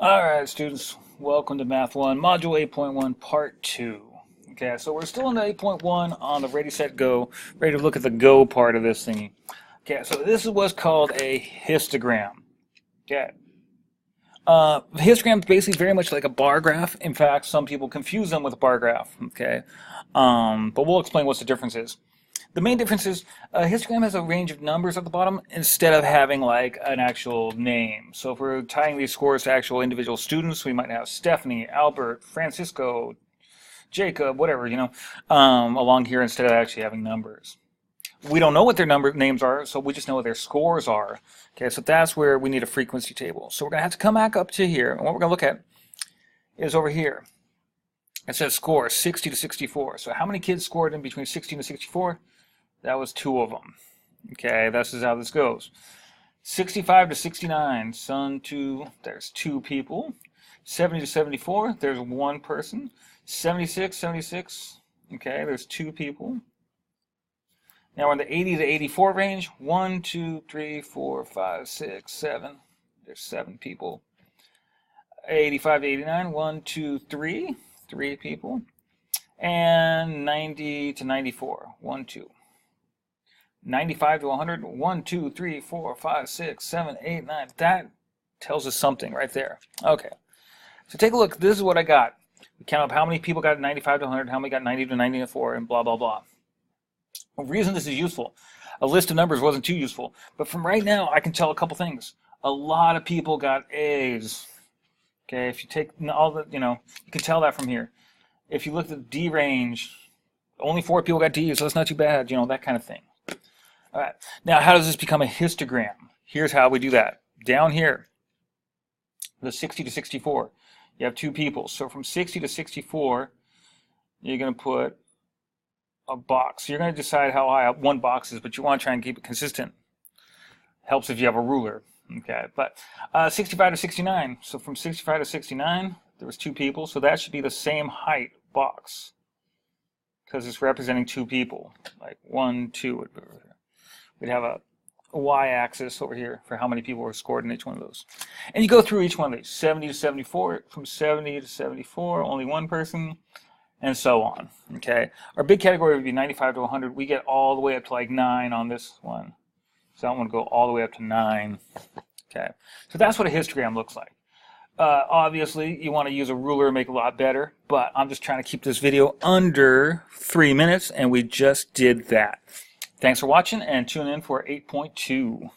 Alright, students, welcome to Math 1, Module 8.1, Part 2. Okay, so we're still in the 8.1 on the Ready, Set, Go, ready to look at the Go part of this thingy. Okay, so this is what's called a histogram. Okay. Histogram is basically very much like a bar graph. In fact, some people confuse them with a bar graph. Okay, but we'll explain what the difference is. The main difference is a histogram has a range of numbers at the bottom instead of having like an actual name. So if we're tying these scores to actual individual students, we might have Stephanie, Albert, Francisco, Jacob, whatever, along here instead of actually having numbers. We don't know what their names are, so we just know what their scores are. Okay, so that's where we need a frequency table. So we're going to have to come back up to here, and what we're going to look at is over here. It says score 60 to 64. So how many kids scored in between 60 and 64? That was 2 of them. Okay, this is how this goes. 65 to 69, there's 2 people. 70 to 74, there's 1 person. 76, okay, there's 2 people. Now we're in the 80 to 84 range. 1, 2, 3, 4, 5, 6, 7. There's 7 people. 85 to 89, 1, 2, 3. 3 people. And 90 to 94, 1, 2. 95 to 100, 1, 2, 3, 4, 5, 6, 7, 8, 9. That tells us something right there. Okay. So take a look. This is what I got. We count up how many people got 95 to 100, how many got 90 to 94, and blah, blah, blah. The reason this is useful, a list of numbers wasn't too useful, but from right now I can tell a couple things. A lot of people got A's. Okay, if you take all the, you can tell that from here. If you look at the D range, only 4 people got D's, so that's not too bad, that kind of thing. All right, now how does this become a histogram? Here's how we do that. Down here, the 60 to 64, you have 2 people. So from 60 to 64, you're going to put a box. So you're going to decide how high one box is, but you want to try and keep it consistent. Helps if you have a ruler. Okay, but 65 to 69. So from 65 to 69, there was 2 people. So that should be the same height box because it's representing 2 people. Like 1, 2 would be over there. We'd have a y-axis over here for how many people were scored in each one of those. And you go through each one of these. 70 to 74, from 70 to 74, only 1 person, and so on. Okay, our big category would be 95 to 100. We get all the way up to like 9 on this one. So I want to go all the way up to 9. Okay, so that's what a histogram looks like. Obviously, you want to use a ruler to make it a lot better, but I'm just trying to keep this video under 3 minutes, and we just did that. Thanks for watching, and tune in for 8.2.